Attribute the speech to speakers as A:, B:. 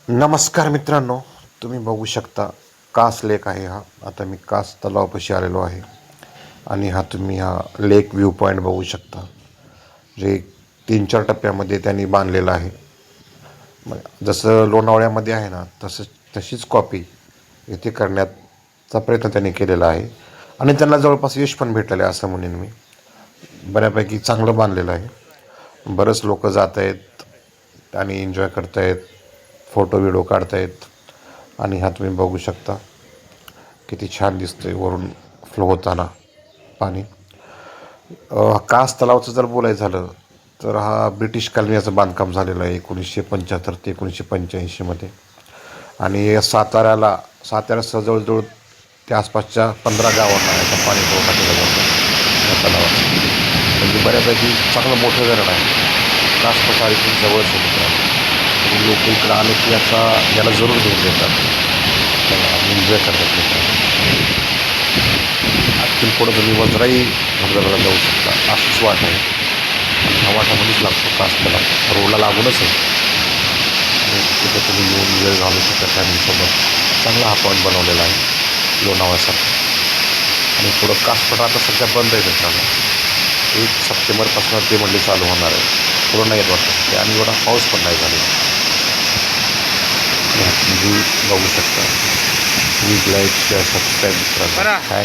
A: नमस्कार मित्रांनो, तुम्ही बघू शकता कास लेक आहे हा. आता मी कास तलावापाशी आलेलो आहे आणि तुम्ही हा लेक व्ह्यू पॉईंट बघू शकता. जे 3-4 टप्प्यामध्ये त्यांनी बांधलेलं आहे. जसं लोणावळ्यामध्ये आहे ना, तशीच कॉपी इथे करण्याचा प्रयत्न त्यांनी केलेला आहे आणि त्यांना जवळपास यश पण भेटलेलं आहे असं म्हणेन मी. बऱ्यापैकी चांगलं बांधलेलं आहे. बरेच लोक जात आहेत आणि एन्जॉय करत आहेत, फोटो व्हिडिओ काढतायत आणि तुम्ही बघू शकता किती छान दिसतंय वरून फ्लो होताना पाणी. कास तलावाचं जर बोलायचं झालं तर हा ब्रिटिश कालनीचं बांधकाम झालेलं आहे 1975 ते 1985मध्ये. आणि साताऱ्यासह जवळजवळ त्या आसपासच्या 15 गावांना याचा पाणी पुरवठा केला जातो या तलावाचा. म्हणजे बऱ्यापैकी चांगलं मोठं धरण आहे. कास पठार इथून जवळच होतं आणि लोक इकडं आले की याला जरूर भेट देतात, एन्जॉय करतात मित्रांनो. तिथून पुढं तुम्ही वजराई धबधब्याला जाऊ शकता. अशीच वाट आहे आणि ह्या वाटामध्येच लागतो कास तलाव, रोडला लागूनच आहे आणि तिथे तुम्ही येऊन वेळ घालू शकता फॅमिलीसोबत. चांगला हा पॉईंट बनवलेला आहे लोणावळ्यासारखा. आणि पुढं कास पठार आता सध्या बंद आहे मित्रांनो. 1 सप्टेंबरपासून ते म्हणले चालू होणार आहे. पुढं नाही येत वाटतं ते आणि एवढा पाऊस पण नाही झालेला. तुम्ही बघू शकता. प्लीज लाईक शेअर सबस्क्राईब मित्रांनो. थँक्यू.